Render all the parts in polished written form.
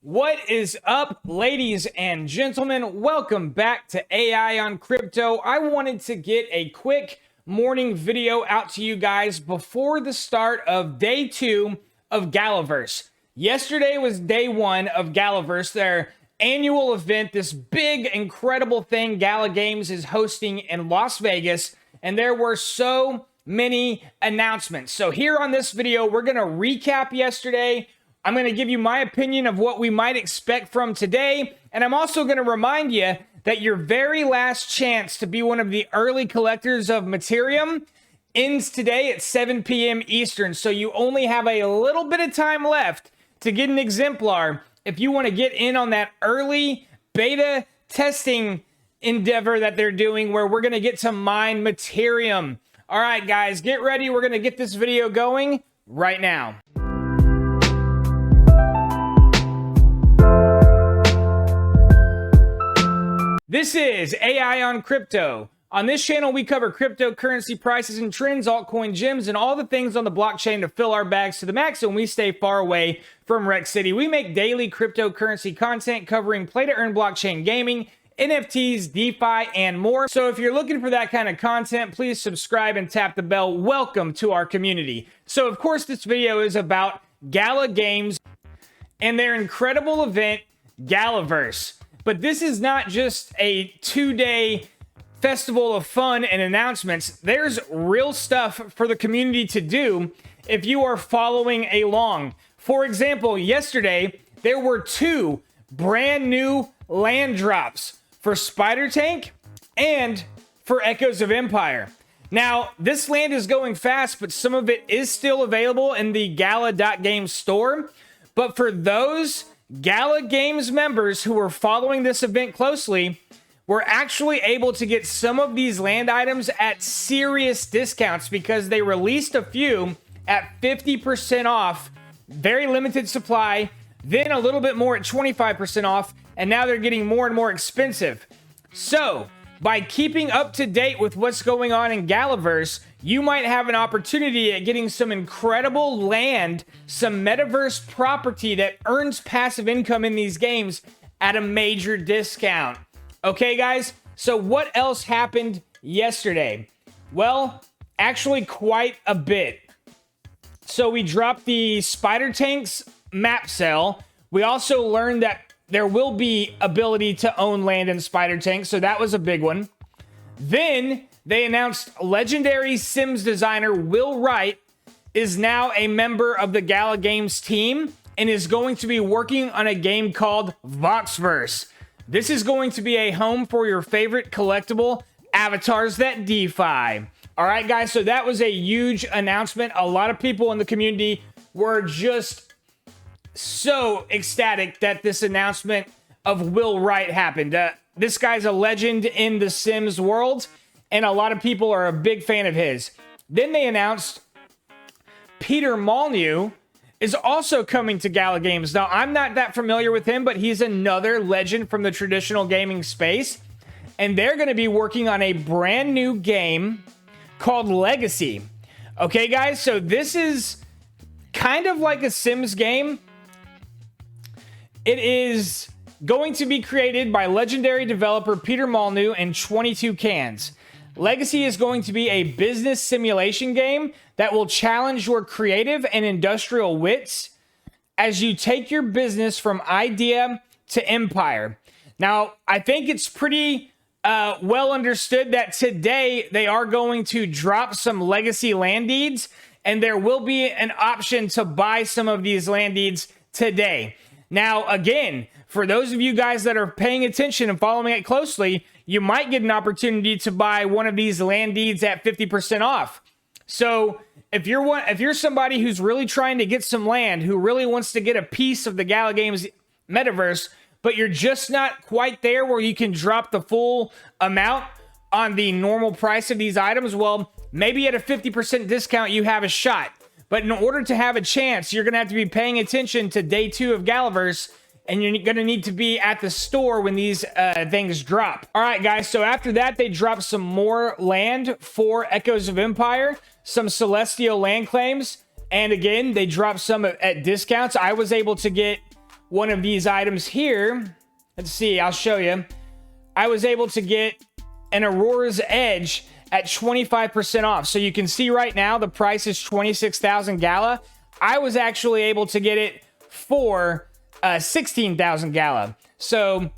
What is up, ladies and gentlemen? Welcome back to AI on Crypto. I wanted to get a quick morning video out to you guys before the start of day 2 of Galaverse. Yesterday was day 1 of Galaverse, their annual event, this big, incredible thing Gala Games is hosting in Las Vegas, and there were so many announcements. So here on this video, we're going to recap yesterday. I'm going to give you my opinion of what we might expect from today, and I'm also going to remind you that your very last chance to be one of the early collectors of Materium ends today at 7 p.m. Eastern, so you only have a little bit of time left to get an exemplar if you want to get in on that early beta testing endeavor that they're doing where we're going to get to mine Materium. All right, guys, get ready. We're going to get this video going right now. This is AI on Crypto. On this channel, we cover cryptocurrency prices and trends, altcoin gems, and all the things on the blockchain to fill our bags to the max, and we stay far away from Wreck City. We make daily cryptocurrency content covering play-to-earn blockchain gaming, NFTs, DeFi, and more. So if you're looking for that kind of content, please subscribe and tap the bell. Welcome to our community. So of course, this video is about Gala Games and their incredible event, Galaverse. But this is not just a 2-day festival of fun and announcements. There's real stuff for the community to do if you are following along. For example, yesterday, there were 2 brand new land drops for Spider Tank and for Echoes of Empire. Now, this land is going fast, but some of it is still available in the Gala.Games store. But for those Gala Games members who were following this event closely, were actually able to get some of these land items at serious discounts because they released a few at 50% off, very limited supply, then a little bit more at 25% off, and now they're getting more and more expensive. So, by keeping up to date with what's going on in Galaverse, you might have an opportunity at getting some incredible land, some metaverse property that earns passive income in these games at a major discount. Okay, guys? So what else happened yesterday? Well, actually quite a bit. So we dropped the Spider Tanks map sale. We also learned that there will be ability to own land in Spider Tanks, so that was a big one. Then they announced legendary Sims designer Will Wright is now a member of the Gala Games team and is going to be working on a game called Voxverse. This is going to be a home for your favorite collectible avatars that DeFi. All right, guys, so that was a huge announcement. A lot of people in the community were just so ecstatic that this announcement of Will Wright happened. This guy's a legend in the Sims world, and a lot of people are a big fan of his. Then they announced Peter Molyneux is also coming to Gala Games. Now, I'm not that familiar with him, but he's another legend from the traditional gaming space, and they're going to be working on a brand new game called Legacy. Okay, guys, so this is kind of like a Sims game. It is going to be created by legendary developer Peter Molyneux and 22 Cans. Legacy is going to be a business simulation game that will challenge your creative and industrial wits as you take your business from idea to empire. Now, I think it's pretty well understood that today they are going to drop some legacy land deeds, and there will be an option to buy some of these land deeds today. Now, again, for those of you guys that are paying attention and following it closely, you might get an opportunity to buy one of these land deeds at 50% off. So if you're somebody who's really trying to get some land, who really wants to get a piece of the Gala Games metaverse, but you're just not quite there where you can drop the full amount on the normal price of these items, well, maybe at a 50% discount you have a shot. But in order to have a chance, you're going to have to be paying attention to day 2 of Galaverse, and you're going to need to be at the store when these things drop. All right, guys, so after that, they dropped some more land for Echoes of Empire, some Celestial land claims, and again, they dropped some at discounts. I was able to get one of these items here. Let's see, I'll show you. I was able to get an Auroras Edge at 25% off. So you can see right now the price is 26,000 Gala. I was actually able to get it for 16,000 Gala. So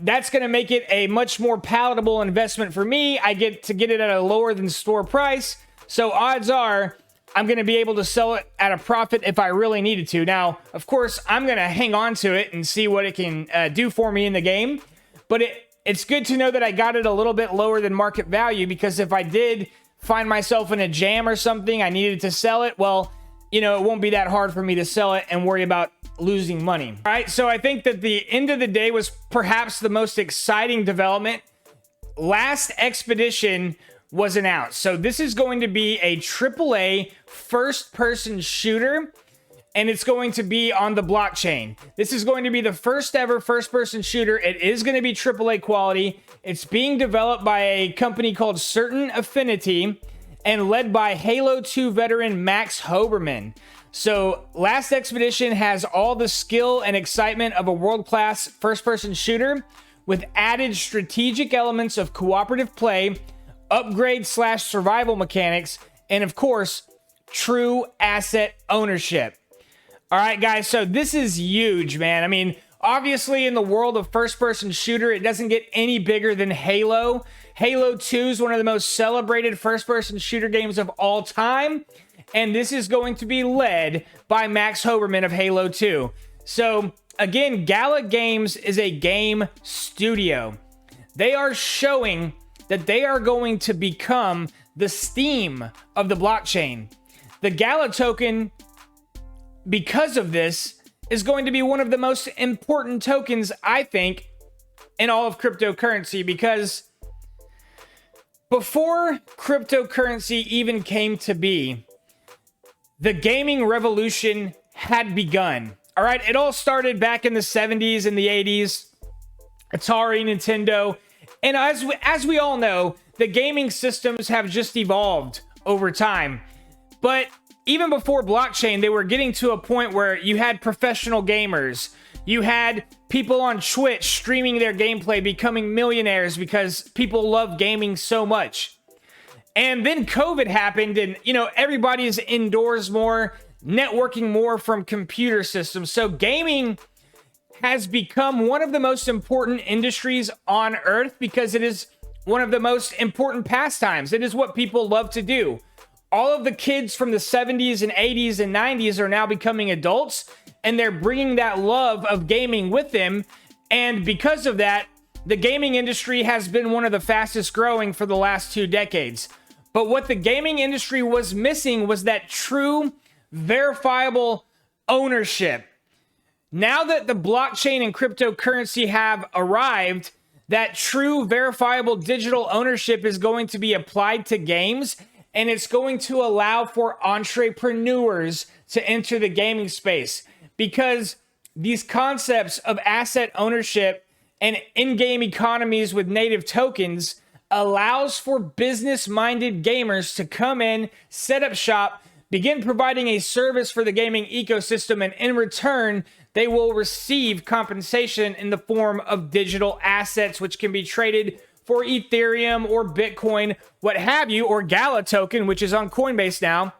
that's going to make it a much more palatable investment for me. I get to get it at a lower than store price. So odds are I'm going to be able to sell it at a profit if I really needed to. Now, of course, I'm going to hang on to it and see what it can do for me in the game. But it's good to know that I got it a little bit lower than market value, because if I did find myself in a jam or something, I needed to sell it, well, you know, it won't be that hard for me to sell it and worry about losing money. All right, so I think that the end of the day was perhaps the most exciting development. Last Expedition was announced. So this is going to be a AAA first-person shooter, and it's going to be on the blockchain. This is going to be the first ever first-person shooter. It is going to be AAA quality. It's being developed by a company called Certain Affinity and led by Halo 2 veteran Max Hoberman. So Last Expedition has all the skill and excitement of a world-class first-person shooter with added strategic elements of cooperative play, upgrade/survival mechanics, and of course, true asset ownership. All right, guys, so this is huge, man. I mean, obviously in the world of first-person shooter, it doesn't get any bigger than Halo. Halo 2 is one of the most celebrated first-person shooter games of all time, and this is going to be led by Max Hoberman of Halo 2. So, again, Gala Games is a game studio. They are showing that they are going to become the Steam of the blockchain. The Gala token, because of this, is going to be one of the most important tokens, I think, in all of cryptocurrency, because before cryptocurrency even came to be, the gaming revolution had begun. All right, it all started back in the 70s and the 80s, Atari, Nintendo, and as we all know, the gaming systems have just evolved over time. But even before blockchain, they were getting to a point where you had professional gamers. You had people on Twitch streaming their gameplay, becoming millionaires because people love gaming so much. And then COVID happened, and, you know, everybody's indoors more, networking more from computer systems. So gaming has become one of the most important industries on Earth because it is one of the most important pastimes. It is what people love to do. All of the kids from the 70s and 80s and 90s are now becoming adults, and they're bringing that love of gaming with them. And because of that, the gaming industry has been one of the fastest growing for the last 2 decades. But what the gaming industry was missing was that true, verifiable ownership. Now that the blockchain and cryptocurrency have arrived, that true, verifiable digital ownership is going to be applied to games, and it's going to allow for entrepreneurs to enter the gaming space, because these concepts of asset ownership and in-game economies with native tokens allows for business-minded gamers to come in, set up shop, begin providing a service for the gaming ecosystem, and in return, they will receive compensation in the form of digital assets, which can be traded for Ethereum or Bitcoin, what have you, or Gala token, which is on Coinbase now.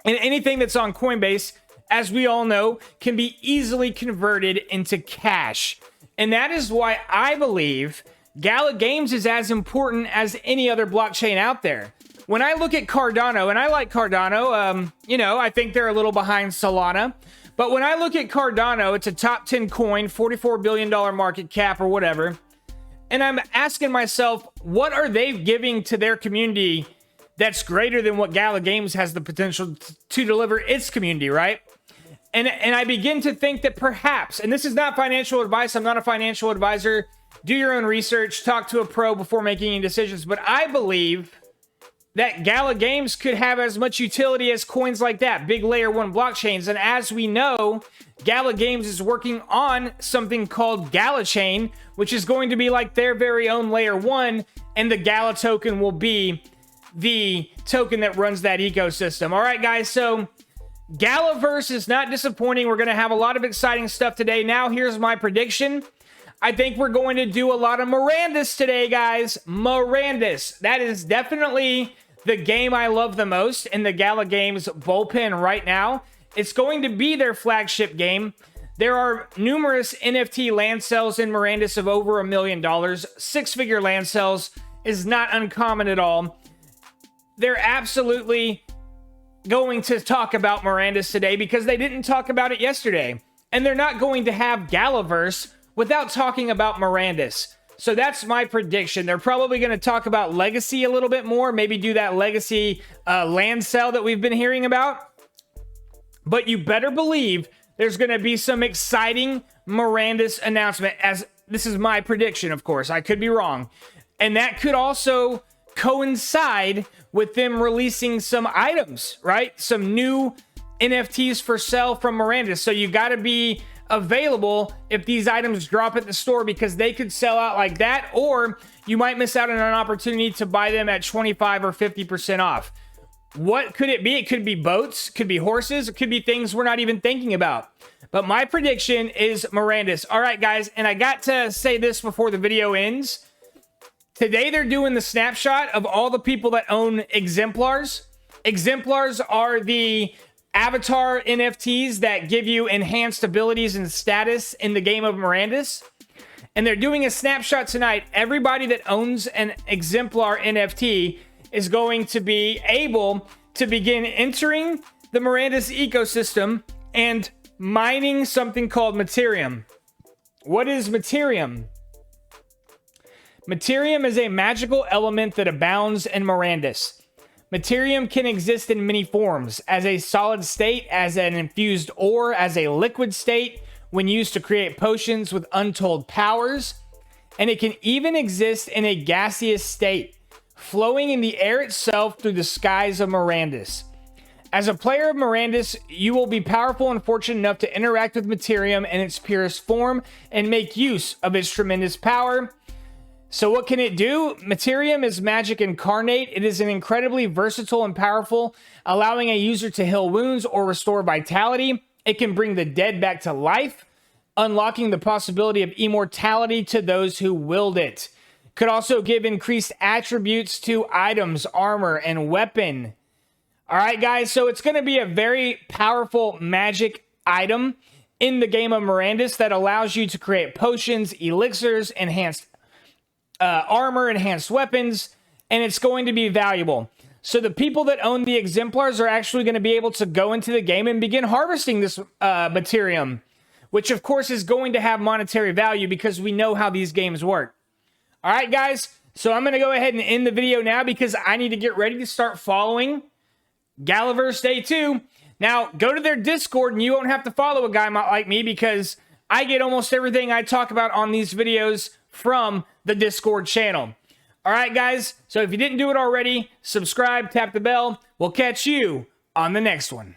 And anything that's on Coinbase, as we all know, can be easily converted into cash. And that is why I believe Gala Games is as important as any other blockchain out there. When I look at Cardano, and I like Cardano, you know, I think they're a little behind Solana. But when I look at Cardano, it's a top 10 coin, $44 billion market cap or whatever. And I'm asking myself, what are they giving to their community that's greater than what Gala Games has the potential to deliver its community, right? And I begin to think that perhaps, and this is not financial advice, I'm not a financial advisor, do your own research, talk to a pro before making any decisions, but I believe that Gala Games could have as much utility as coins like that, big layer 1 blockchains. And as we know, Gala Games is working on something called Gala Chain, which is going to be like their very own layer 1, and the Gala token will be the token that runs that ecosystem. All right, guys, so Galaverse is not disappointing. We're going to have a lot of exciting stuff today. Now, here's my prediction. I think we're going to do a lot of Mirandus today, guys. Mirandus. That is definitely the game I love the most in the Gala Games bullpen right now. It's going to be their flagship game. There are numerous NFT land sales in Mirandus of over $1 million. Six-figure land sales is not uncommon at all. They're absolutely going to talk about Mirandus today because they didn't talk about it yesterday. And they're not going to have Galaverse without talking about Mirandus. So that's my prediction. They're probably going to talk about Legacy a little bit more, maybe do that Legacy land sale that we've been hearing about. But you better believe there's going to be some exciting Mirandus announcement, as this is my prediction, of course. I could be wrong. And that could also coincide with them releasing some items, right? Some new NFTs for sale from Mirandus. So you got to be available if these items drop at the store because they could sell out like that, or you might miss out on an opportunity to buy them at 25 or 50% off. What could it be? It could be boats, could be horses, it could be things we're not even thinking about. But my prediction is Mirandus. All right, guys, and I got to say this before the video ends. Today, they're doing the snapshot of all the people that own exemplars. Exemplars are the avatar NFTs that give you enhanced abilities and status in the game of Mirandus. And they're doing a snapshot tonight. Everybody that owns an exemplar NFT is going to be able to begin entering the Mirandus ecosystem and mining something called Materium. What is Materium? Materium is a magical element that abounds in Mirandus. Materium can exist in many forms, as a solid state, as an infused ore, as a liquid state, when used to create potions with untold powers, and it can even exist in a gaseous state, flowing in the air itself through the skies of Mirandus. As a player of Mirandus, you will be powerful and fortunate enough to interact with Materium in its purest form and make use of its tremendous power. So what can it do? Materium is magic incarnate. It is an incredibly versatile and powerful, allowing a user to heal wounds or restore vitality. It can bring the dead back to life, unlocking the possibility of immortality to those who wield it. Could also give increased attributes to items, armor, and weapon. All right, guys, so it's going to be a very powerful magic item in the game of Mirandus that allows you to create potions, elixirs, enhanced armor, enhanced weapons, and it's going to be valuable. So the people that own the exemplars are actually going to be able to go into the game and begin harvesting this Materium, which of course is going to have monetary value because we know how these games work. All right, guys, so I'm going to go ahead and end the video now because I need to get ready to start following Galaverse Day 2. Now, go to their Discord and you won't have to follow a guy like me because I get almost everything I talk about on these videos from the Discord channel. All right, guys, so if you didn't do it already, subscribe, tap the bell. We'll catch you on the next one.